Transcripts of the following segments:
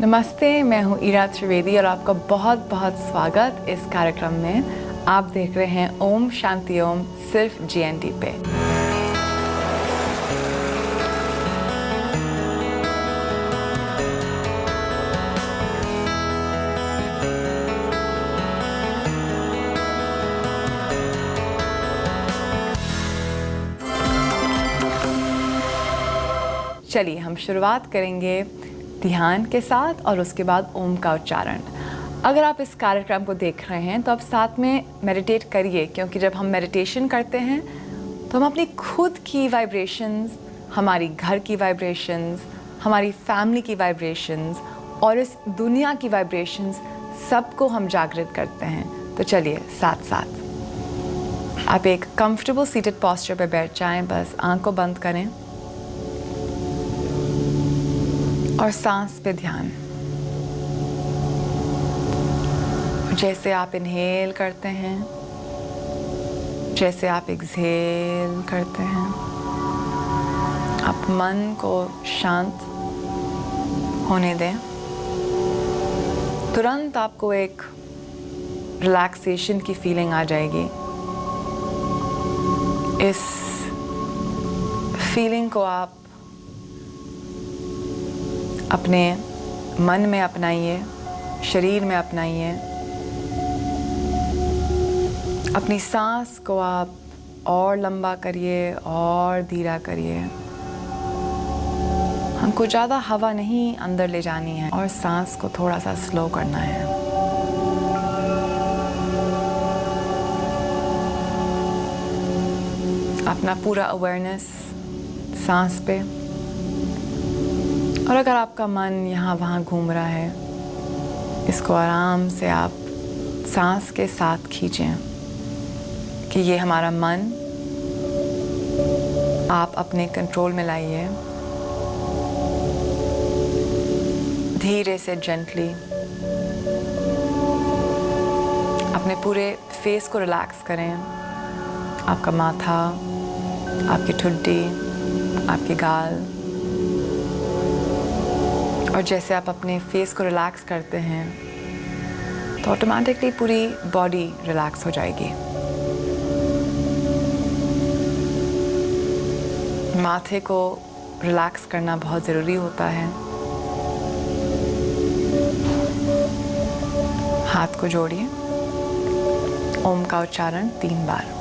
नमस्ते, मैं हूँ ईरा त्रिवेदी और आपका बहुत बहुत स्वागत इस कार्यक्रम में। आप देख रहे हैं ओम शांति ओम सिर्फ GNT पे। चलिए हम शुरुआत करेंगे ध्यान के साथ और उसके बाद ओम का उच्चारण। अगर आप इस कार्यक्रम को देख रहे हैं तो आप साथ में मेडिटेट करिए, क्योंकि जब हम मेडिटेशन करते हैं तो हम अपनी खुद की वाइब्रेशंस, हमारी घर की वाइब्रेशंस, हमारी फैमिली की वाइब्रेशंस और इस दुनिया की वाइब्रेशंस सबको हम जागृत करते हैं। तो चलिए साथ साथ आप एक कंफर्टेबल सीटेड पोस्चर पे बैठ जाएं, बस आंख को बंद करें और सांस पे ध्यान। जैसे आप इनहेल करते हैं, जैसे आप एक्सहेल करते हैं, आप मन को शांत होने दें। तुरंत आपको एक रिलैक्सेशन की फीलिंग आ जाएगी। इस फीलिंग को आप अपने मन में अपनाइए, शरीर में अपनाइए। अपनी सांस को आप और लंबा करिए और धीरा करिए। हमको ज़्यादा हवा नहीं अंदर ले जानी है और सांस को थोड़ा सा स्लो करना है। अपना पूरा अवेयरनेस सांस पे। और अगर आपका मन यहाँ वहाँ घूम रहा है, इसको आराम से आप सांस के साथ खींचें कि ये हमारा मन आप अपने कंट्रोल में लाइए। धीरे से जेंटली अपने पूरे फेस को रिलैक्स करें। आपका माथा, आपकी ठुड्डी, आपके गाल। और जैसे आप अपने फेस को रिलैक्स करते हैं तो ऑटोमेटिकली पूरी बॉडी रिलैक्स हो जाएगी। माथे को रिलैक्स करना बहुत ज़रूरी होता है। हाथ को जोड़िए। ओम का उच्चारण 3 बार।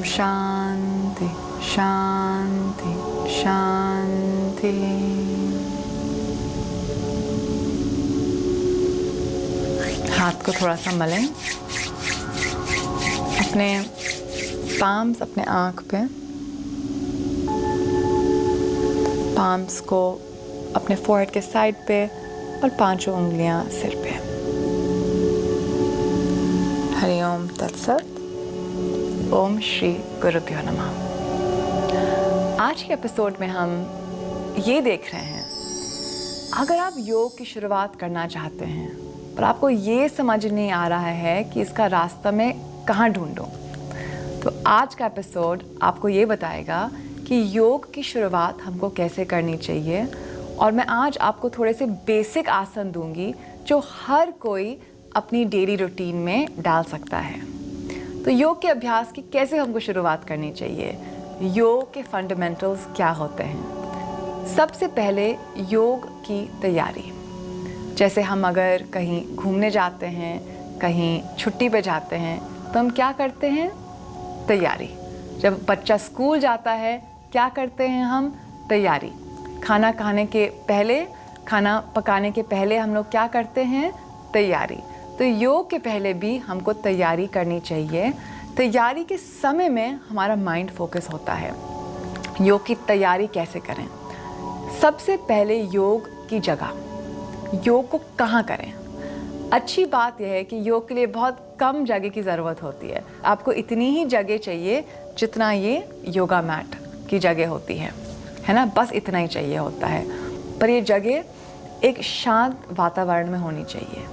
शांति शांति शांति। हाथ को थोड़ा सा मलें। अपने पाम्स अपने आँख पे, पाम्स को अपने फोरहेड के साइड पे और 5 उंगलियां सिर पे। हरि ओम तत्सत। ओम श्री गुरुभ्यो नमः। आज के एपिसोड में हम ये देख रहे हैं, अगर आप योग की शुरुआत करना चाहते हैं पर आपको ये समझ नहीं आ रहा है कि इसका रास्ता मैं कहाँ ढूंढूं, तो आज का एपिसोड आपको ये बताएगा कि योग की शुरुआत हमको कैसे करनी चाहिए। और मैं आज आपको थोड़े से बेसिक आसन दूंगी जो हर कोई अपनी डेली रूटीन में डाल सकता है। तो योग के अभ्यास की कैसे हमको शुरुआत करनी चाहिए, योग के फंडामेंटल्स क्या होते हैं। सबसे पहले योग की तैयारी। जैसे हम अगर कहीं घूमने जाते हैं, कहीं छुट्टी पे जाते हैं, तो हम क्या करते हैं? तैयारी। जब बच्चा स्कूल जाता है क्या करते हैं हम? तैयारी। खाना खाने के पहले, खाना पकाने के पहले हम लोग क्या करते हैं? तैयारी। तो योग के पहले भी हमको तैयारी करनी चाहिए। तैयारी के समय में हमारा माइंड फोकस होता है। योग की तैयारी कैसे करें? सबसे पहले योग की जगह, योग को कहाँ करें? अच्छी बात यह है कि योग के लिए बहुत कम जगह की ज़रूरत होती है। आपको इतनी ही जगह चाहिए जितना ये योगा मैट की जगह होती है ना, बस इतना ही चाहिए होता है। पर ये जगह एक शांत वातावरण में होनी चाहिए,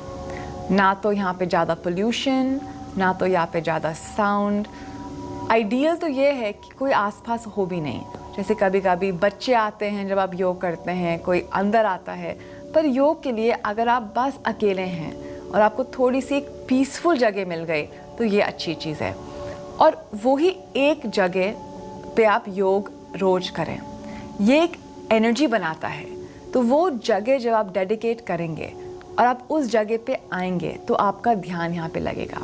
ना तो यहाँ पे ज़्यादा पोल्यूशन, ना तो यहाँ पे ज़्यादा साउंड। आइडियल तो ये है कि कोई आसपास हो भी नहीं। जैसे कभी कभी बच्चे आते हैं जब आप योग करते हैं, कोई अंदर आता है। पर योग के लिए अगर आप बस अकेले हैं और आपको थोड़ी सी एक पीसफुल जगह मिल गई तो ये अच्छी चीज़ है। और वही एक जगह पे आप योग रोज करें, ये एक एनर्जी बनाता है। तो वो जगह जब आप डेडिकेट करेंगे और आप उस जगह पे आएंगे तो आपका ध्यान यहाँ पे लगेगा।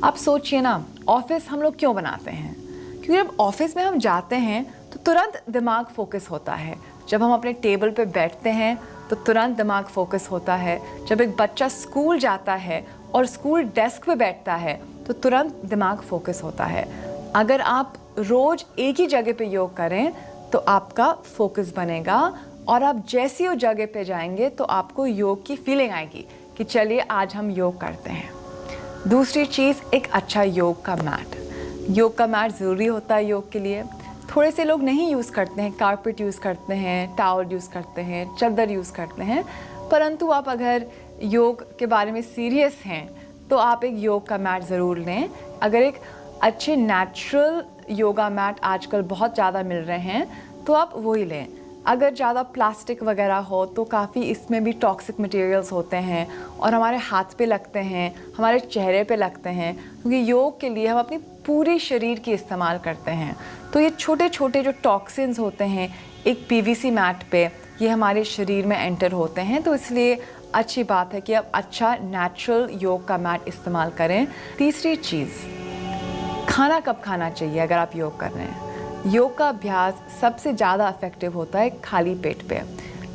आप सोचिए ना, ऑफिस हम लोग क्यों बनाते हैं? क्योंकि जब ऑफिस में हम जाते हैं तो तुरंत दिमाग फोकस होता है। जब हम अपने टेबल पे बैठते हैं तो तुरंत दिमाग फोकस होता है। जब एक बच्चा स्कूल जाता है और स्कूल डेस्क पे बैठता है तो तुरंत दिमाग फोकस होता है। अगर आप रोज़ एक ही जगह पे योग करें तो आपका फोकस बनेगा और आप जैसी उस जगह पे जाएंगे तो आपको योग की फीलिंग आएगी कि चलिए आज हम योग करते हैं। दूसरी चीज़, एक अच्छा योग का मैट। योग का मैट ज़रूरी होता है योग के लिए। थोड़े से लोग नहीं यूज़ करते हैं, कारपेट यूज़ करते हैं, टावल यूज़ करते हैं, चादर यूज़ करते हैं। परंतु आप अगर योग के बारे में सीरियस हैं तो आप एक योग का मैट ज़रूर लें। अगर एक अच्छे नेचुरल योगा मैट आजकल बहुत ज़्यादा मिल रहे हैं तो आप वही लें। अगर ज़्यादा प्लास्टिक वगैरह हो तो काफ़ी इसमें भी टॉक्सिक मटेरियल्स होते हैं और हमारे हाथ पे लगते हैं, हमारे चेहरे पे लगते हैं। क्योंकि योग के लिए हम अपनी पूरी शरीर की इस्तेमाल करते हैं, तो ये छोटे छोटे जो टॉक्सिन्स होते हैं एक पीवीसी मैट पे ये हमारे शरीर में एंटर होते हैं। तो इसलिए अच्छी बात है कि आप अच्छा नेचुरल योग का मैट इस्तेमाल करें। तीसरी चीज़, खाना कब खाना चाहिए अगर आप योग कर रहे हैं? योग का अभ्यास सबसे ज़्यादा इफेक्टिव होता है खाली पेट पे,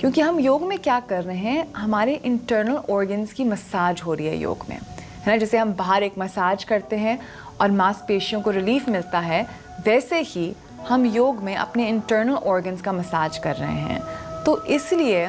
क्योंकि हम योग में क्या कर रहे हैं, हमारे इंटरनल ऑर्गन्स की मसाज हो रही है योग में, है ना। जैसे हम बाहर एक मसाज करते हैं और मांसपेशियों को रिलीफ मिलता है, वैसे ही हम योग में अपने इंटरनल ऑर्गन्स का मसाज कर रहे हैं। तो इसलिए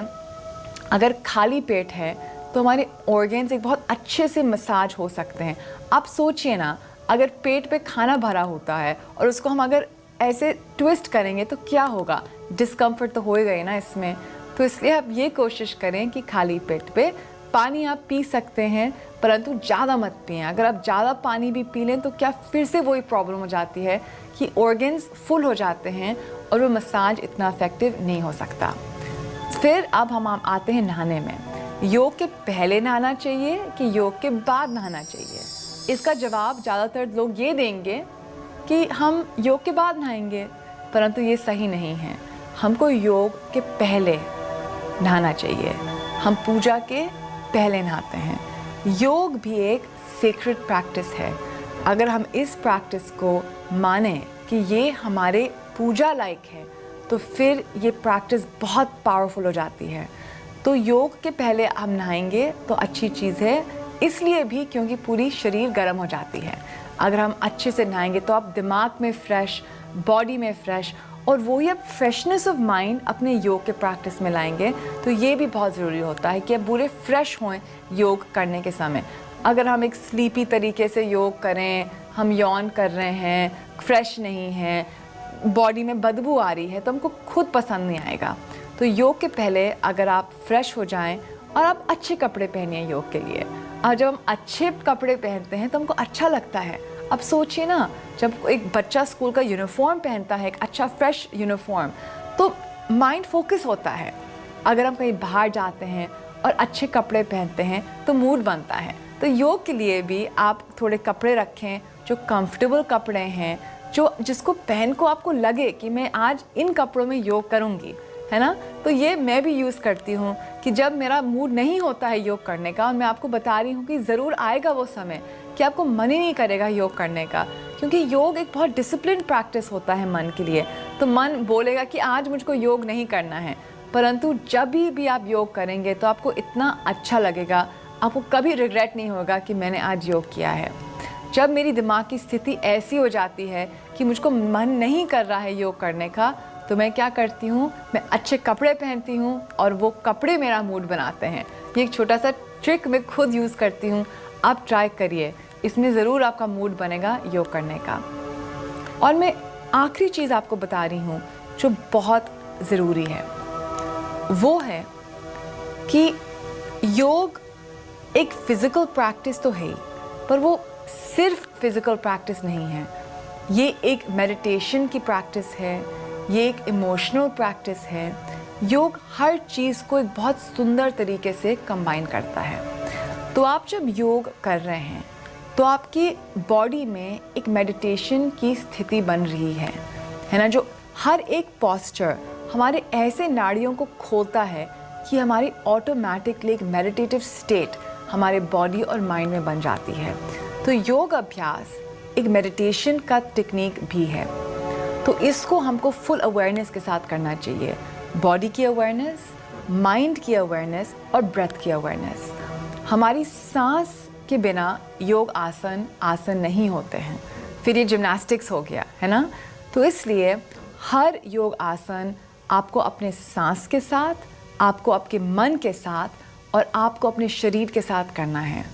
अगर खाली पेट है तो हमारे ऑर्गन्स एक बहुत अच्छे से मसाज हो सकते हैं। आप सोचिए ना, अगर पेट पे खाना भरा होता है और उसको हम अगर ऐसे ट्विस्ट करेंगे तो क्या होगा, डिस्कम्फर्ट तो होएगा ही ना इसमें। तो इसलिए आप ये कोशिश करें कि खाली पेट पे पानी आप पी सकते हैं, परंतु ज़्यादा मत पिएं। अगर आप ज़्यादा पानी भी पी लें तो क्या फिर से वही प्रॉब्लम हो जाती है कि ऑर्गन्स फुल हो जाते हैं और वो मसाज इतना इफेक्टिव नहीं हो सकता। फिर अब हम आते हैं नहाने में। योग के पहले नहाना चाहिए कि योग के बाद नहाना चाहिए? इसका जवाब ज़्यादातर लोग ये देंगे कि हम योग के बाद नहाएंगे, परंतु ये सही नहीं है। हमको योग के पहले नहाना चाहिए। हम पूजा के पहले नहाते हैं। योग भी एक सीक्रेट प्रैक्टिस है। अगर हम इस प्रैक्टिस को माने कि ये हमारे पूजा लायक है तो फिर ये प्रैक्टिस बहुत पावरफुल हो जाती है। तो योग के पहले हम नहाएंगे तो अच्छी चीज़ है, इसलिए भी क्योंकि पूरी शरीर गर्म हो जाती है। अगर हम अच्छे से नहाएंगे तो आप दिमाग में फ्रेश, बॉडी में फ्रेश, और वही आप फ्रेशनेस ऑफ माइंड अपने योग के प्रैक्टिस में लाएंगे। तो ये भी बहुत ज़रूरी होता है कि आप पूरे फ्रेश हों योग करने के समय। अगर हम एक स्लीपी तरीके से योग करें, हम यौन कर रहे हैं, फ्रेश नहीं हैं, बॉडी में बदबू आ रही है, तो हमको खुद पसंद नहीं आएगा। तो योग के पहले अगर आप फ्रेश हो जाएं और आप अच्छे कपड़े पहनिए योग के लिए, और जब हम अच्छे कपड़े पहनते हैं तो हमको अच्छा लगता है। अब सोचिए ना, जब एक बच्चा स्कूल का यूनिफॉर्म पहनता है, एक अच्छा फ्रेश यूनिफॉर्म, तो माइंड फोकस होता है। अगर हम कहीं बाहर जाते हैं और अच्छे कपड़े पहनते हैं तो मूड बनता है। तो योग के लिए भी आप थोड़े कपड़े रखें जो कंफर्टेबल कपड़े हैं, जिसको पहन को आपको लगे कि मैं आज इन कपड़ों में योग करूँगी, है ना। तो ये मैं भी यूज़ करती हूँ कि जब मेरा मूड नहीं होता है योग करने का, और मैं आपको बता रही हूँ कि ज़रूर आएगा वो समय कि आपको मन ही नहीं करेगा योग करने का, क्योंकि योग एक बहुत डिसिप्लिन प्रैक्टिस होता है मन के लिए। तो मन बोलेगा कि आज मुझको योग नहीं करना है, परंतु जब भी आप योग करेंगे तो आपको इतना अच्छा लगेगा, आपको कभी रिग्रेट नहीं होगा कि मैंने आज योग किया है। जब मेरी दिमाग की स्थिति ऐसी हो जाती है कि मुझको मन नहीं कर रहा है योग करने का, तो मैं क्या करती हूँ, मैं अच्छे कपड़े पहनती हूँ और वो कपड़े मेरा मूड बनाते हैं। ये एक छोटा सा ट्रिक मैं खुद यूज़ करती हूँ, आप ट्राई करिए, इसमें ज़रूर आपका मूड बनेगा योग करने का। और मैं आखिरी चीज़ आपको बता रही हूँ जो बहुत ज़रूरी है, वो है कि योग एक फ़िज़िकल प्रैक्टिस तो है ही, पर वो सिर्फ फिज़िकल प्रैक्टिस नहीं है। ये एक मेडिटेशन की प्रैक्टिस है, ये एक इमोशनल प्रैक्टिस है। योग हर चीज़ को एक बहुत सुंदर तरीके से कंबाइन करता है। तो आप जब योग कर रहे हैं तो आपकी बॉडी में एक मेडिटेशन की स्थिति बन रही है ना, जो हर एक पोस्चर हमारे ऐसे नाड़ियों को खोलता है कि हमारी ऑटोमेटिकली एक मेडिटेटिव स्टेट हमारे बॉडी और माइंड में बन जाती है। तो योग अभ्यास एक मेडिटेशन का टेक्निक भी है, तो इसको हमको फुल अवेयरनेस के साथ करना चाहिए। बॉडी की अवेयरनेस, माइंड की अवेयरनेस और ब्रेथ की अवेयरनेस। हमारी सांस के बिना योग आसन नहीं होते हैं, फिर ये जिम्नास्टिक्स हो गया है ना। तो इसलिए हर योग आसन आपको अपने सांस के साथ, आपको आपके मन के साथ और आपको अपने शरीर के साथ करना है।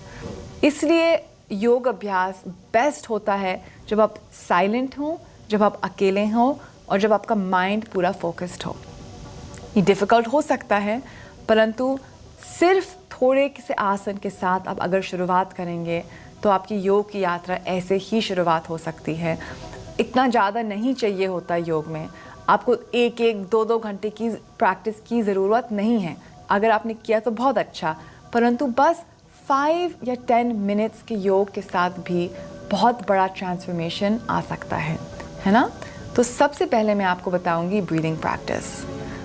इसलिए योग अभ्यास बेस्ट होता है जब आप साइलेंट हों, जब आप अकेले हों और जब आपका माइंड पूरा फोकस्ड हो। ये डिफ़िकल्ट हो सकता है, परंतु सिर्फ थोड़े से आसन के साथ आप अगर शुरुआत करेंगे तो आपकी योग की यात्रा ऐसे ही शुरुआत हो सकती है। इतना ज़्यादा नहीं चाहिए होता योग में, आपको 1-2 घंटे की प्रैक्टिस की ज़रूरत नहीं है। अगर आपने किया तो बहुत अच्छा, परंतु बस 5 या 10 मिनट्स के योग के साथ भी बहुत बड़ा ट्रांसफॉर्मेशन आ सकता है ना। तो सबसे पहले मैं आपको बताऊंगी ब्रीदिंग प्रैक्टिस।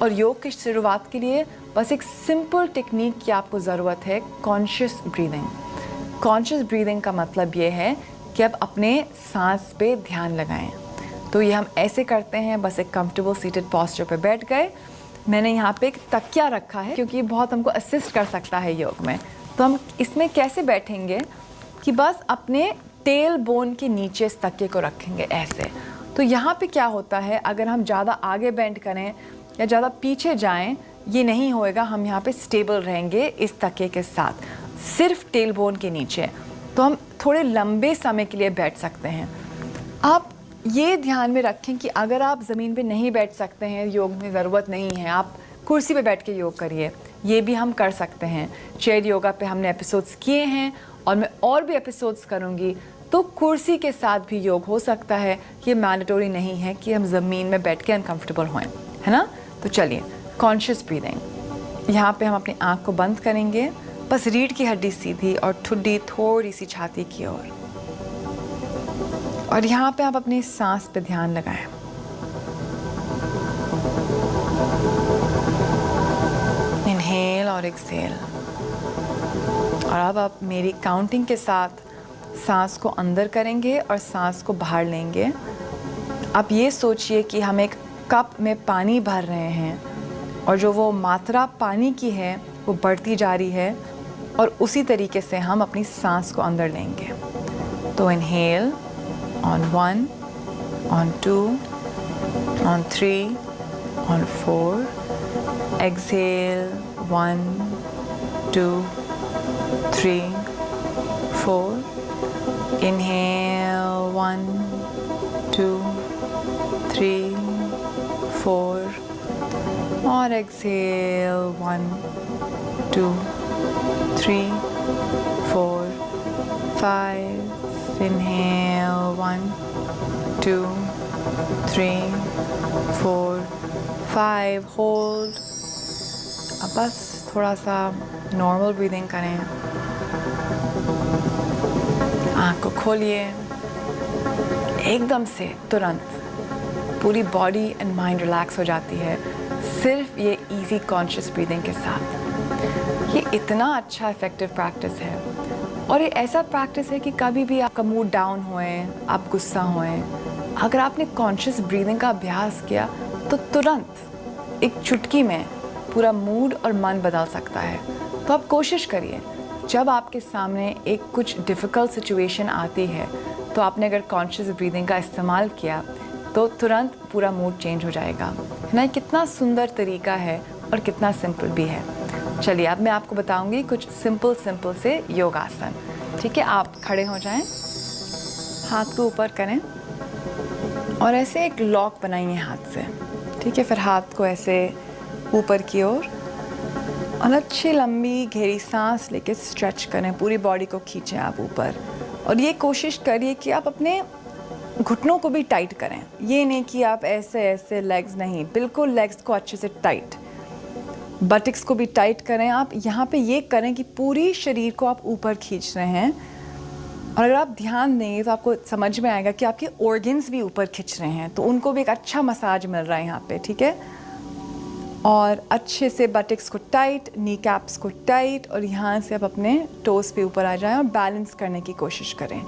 और योग की शुरुआत के लिए बस एक सिंपल टेक्निक की आपको ज़रूरत है, कॉन्शियस ब्रीदिंग। कॉन्शियस ब्रीदिंग का मतलब ये है कि आप अपने सांस पे ध्यान लगाएं। तो ये हम ऐसे करते हैं, बस एक कंफर्टेबल सीटेड पोस्चर पे बैठ गए। मैंने यहाँ पे एक तकिया रखा है क्योंकि ये बहुत हमको असिस्ट कर सकता है योग में। तो हम इसमें कैसे बैठेंगे कि बस अपने टेल बोन के नीचे इस तकिए को रखेंगे ऐसे। तो यहाँ पे क्या होता है, अगर हम ज़्यादा आगे बेंड करें या ज़्यादा पीछे जाएं, ये नहीं होएगा। हम यहाँ पे स्टेबल रहेंगे इस तकिए के साथ, सिर्फ टेल बोन के नीचे। तो हम थोड़े लंबे समय के लिए बैठ सकते हैं। आप ये ध्यान में रखें कि अगर आप ज़मीन पे नहीं बैठ सकते हैं, योग में ज़रूरत नहीं है, आप कुर्सी पे बैठ के योग करिए, ये भी हम कर सकते हैं। चेयर योगा पे हमने एपिसोड्स किए हैं और मैं और भी एपिसोड्स करूँगी। तो कुर्सी के साथ भी योग हो सकता है, ये मैंडेटरी नहीं है कि हम ज़मीन में बैठ के अनकम्फर्टेबल होएं, है ना। तो चलिए, कॉन्शियस ब्रीदिंग। यहाँ पे हम अपनी आँख को बंद करेंगे, बस रीढ़ की हड्डी सीधी और ठुड्डी थोड़ी सी छाती की ओर। और यहाँ पे आप अपनी सांस पे ध्यान लगाएं। इनहेल और एक्सहेल। और अब आप मेरी काउंटिंग के साथ सांस को अंदर करेंगे और सांस को बाहर लेंगे। आप ये सोचिए कि हम एक कप में पानी भर रहे हैं और जो वो मात्रा पानी की है वो बढ़ती जा रही है, और उसी तरीके से हम अपनी सांस को अंदर लेंगे। तो inhale on 1, on 2, on 3, on 4. Exhale 1, 2, 3, 4. Inhale 1, 2, 3, 4. और exhale 1, 2, 3, 4, 5. Inhale 1, 2, 3, 4, 5. Hold. अब बस थोड़ा सा नॉर्मल ब्रीदिंग करें। आँख को खोलिए। एकदम से तुरंत पूरी बॉडी एंड माइंड रिलैक्स हो जाती है सिर्फ ये इजी कॉन्शियस ब्रीदिंग के साथ। ये इतना अच्छा इफेक्टिव प्रैक्टिस है, और ये ऐसा प्रैक्टिस है कि कभी भी आपका मूड डाउन होए, आप गुस्सा होए, अगर आपने कॉन्शियस ब्रीदिंग का अभ्यास किया तो तुरंत एक चुटकी में पूरा मूड और मन बदल सकता है। तो आप कोशिश करिए, जब आपके सामने एक कुछ डिफ़िकल्ट सिचुएशन आती है तो आपने अगर कॉन्शियस ब्रीदिंग का इस्तेमाल किया तो तुरंत पूरा मूड चेंज हो जाएगा, है ना। कितना सुंदर तरीका है और कितना सिंपल भी है। चलिए अब मैं आपको बताऊंगी कुछ सिंपल से योगासन। ठीक है, आप खड़े हो जाएं, हाथ को ऊपर करें और ऐसे एक लॉक बनाइए हाथ से। ठीक है, फिर हाथ को ऐसे ऊपर की ओर और अच्छी लंबी गहरी सांस लेके स्ट्रेच करें, पूरी बॉडी को खींचें आप ऊपर। और ये कोशिश करिए कि आप अपने घुटनों को भी टाइट करें। ये नहीं कि आप ऐसे लेग्स नहीं, बिल्कुल लेग्स को अच्छे से टाइट, बटक्स को भी टाइट करें। आप यहाँ पे ये करें कि पूरी शरीर को आप ऊपर खींच रहे हैं। और अगर आप ध्यान देंगे तो आपको समझ में आएगा कि आपके ऑर्गन्स भी ऊपर खींच रहे हैं, तो उनको भी एक अच्छा मसाज मिल रहा है यहाँ पे। ठीक है, और अच्छे से बटक्स को टाइट, नी कैप्स को टाइट, और यहाँ से आप अपने टोस पे ऊपर आ जाएं और बैलेंस करने की कोशिश करें।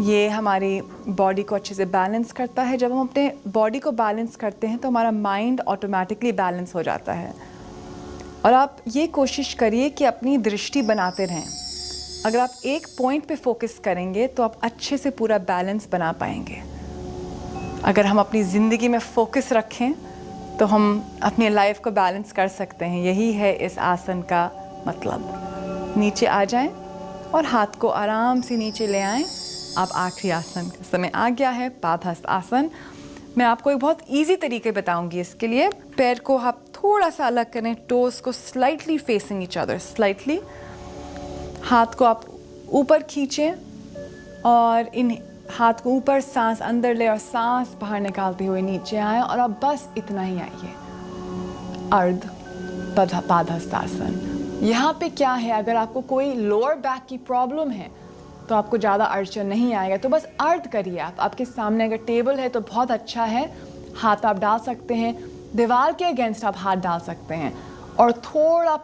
ये हमारी बॉडी को अच्छे से बैलेंस करता है। जब हम अपने बॉडी को बैलेंस करते हैं तो हमारा माइंड ऑटोमेटिकली बैलेंस हो जाता है। और आप ये कोशिश करिए कि अपनी दृष्टि बनाते रहें। अगर आप एक पॉइंट पे फोकस करेंगे तो आप अच्छे से पूरा बैलेंस बना पाएंगे। अगर हम अपनी ज़िंदगी में फोकस रखें तो हम अपनी लाइफ को बैलेंस कर सकते हैं। यही है इस आसन का मतलब। नीचे आ जाएं और हाथ को आराम से नीचे ले आएं। अब आखिरी आसन का समय आ गया है, पादहस्त आसन। मैं आपको एक बहुत इजी तरीके बताऊंगी इसके लिए। पैर को आप थोड़ा सा अलग करें, टोस को slightly facing each other, slightly. हाथ को आप ऊपर खींचें और इन हाथ को ऊपर, सांस अंदर ले और सांस बाहर निकालते हुए नीचे आए। और अब बस इतना ही आइए, अर्ध पादहस्त आसन। यहाँ पे क्या है, अगर आपको कोई लोअर बैक की प्रॉब्लम है तो आपको ज़्यादा अड़चन नहीं आएगा, तो बस अर्ध करिए आप। आपके सामने अगर टेबल है तो बहुत अच्छा है, हाथ आप डाल सकते हैं, दीवार के अगेंस्ट आप हाथ डाल सकते हैं। और थोड़ा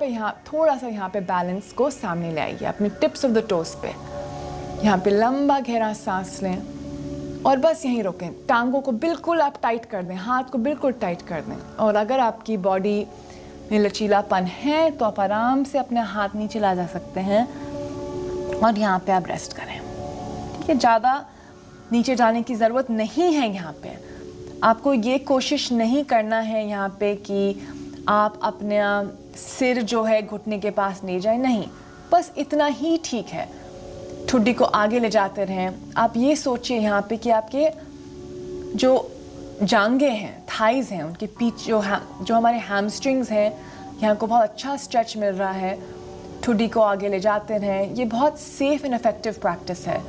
सा यहाँ पे बैलेंस को सामने ले आइए, अपने टिप्स ऑफ द टोस पे। यहाँ पे लंबा गहरा सांस लें और बस यहीं रोकें। टांगों को बिल्कुल आप टाइट कर दें, हाथ को बिल्कुल टाइट कर दें। और अगर आपकी बॉडी में लचीलापन है तो आप आराम से अपने हाथ नीचे ला जा सकते हैं और यहाँ पे आप रेस्ट करें। ठीक है, ज़्यादा नीचे जाने की ज़रूरत नहीं है। यहाँ पे आपको ये कोशिश नहीं करना है यहाँ पे कि आप अपना सिर जो है घुटने के पास ले जाएं, नहीं, बस इतना ही ठीक है। ठुड्डी को आगे ले जाते रहें। आप ये सोचिए यहाँ पे कि आपके जो जांघें हैं, थाइज़ हैं, उनके पीछे जो हमारे हैमस्ट्रिंग्स हैं, यहाँ को बहुत अच्छा स्ट्रेच मिल रहा है। ठुड्डी को आगे ले जाते रहें। ये बहुत सेफ एंड इफेक्टिव प्रैक्टिस है,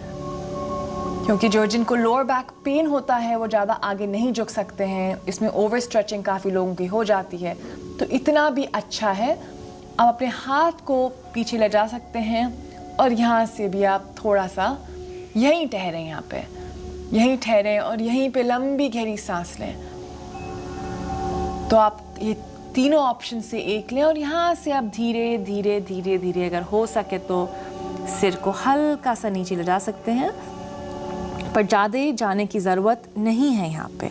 क्योंकि जिनको लोअर बैक पेन होता है वो ज़्यादा आगे नहीं झुक सकते हैं। इसमें ओवर स्ट्रेचिंग काफ़ी लोगों की हो जाती है, तो इतना भी अच्छा है। आप अपने हाथ को पीछे ले जा सकते हैं और यहाँ से भी आप थोड़ा सा यहीं ठहरें, यहाँ पे यहीं ठहरें और यहीं पे लंबी गहरी सांस लें। तो आप ये तीनों ऑप्शन से एक लें और यहाँ से आप धीरे धीरे अगर हो सके तो सिर को हल्का सा नीचे ले जा सकते हैं, पर ज़्यादा जाने की ज़रूरत नहीं है। यहाँ पे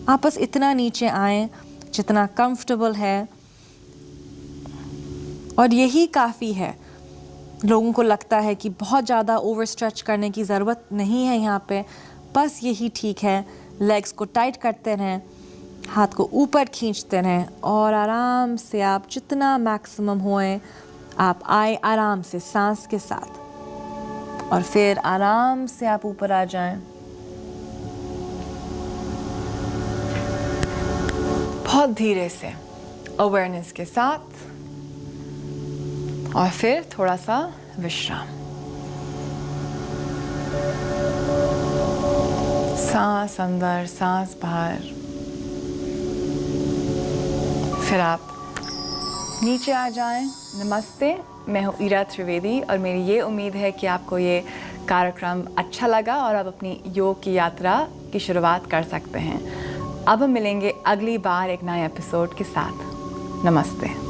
आप बस इतना नीचे आएँ जितना कंफर्टेबल है, और यही काफ़ी है। लोगों को लगता है कि बहुत ज़्यादा ओवर स्ट्रेच करने की ज़रूरत नहीं है यहाँ पे, बस यही ठीक है। लेग्स को टाइट करते रहें, हाथ को ऊपर खींचते रहें और आराम से आप जितना मैक्सिमम होए आप आए आराम से सांस के साथ, और फिर आराम से आप ऊपर आ जाएं। बहुत धीरे से अवेयरनेस के साथ, और फिर थोड़ा सा विश्राम। सांस अंदर, सांस बाहर। फिर आप नीचे आ जाएं। नमस्ते, मैं हूँ ईरा त्रिवेदी और मेरी ये उम्मीद है कि आपको ये कार्यक्रम अच्छा लगा और आप अपनी योग की यात्रा की शुरुआत कर सकते हैं। अब हम मिलेंगे अगली बार एक नए एपिसोड के साथ। नमस्ते।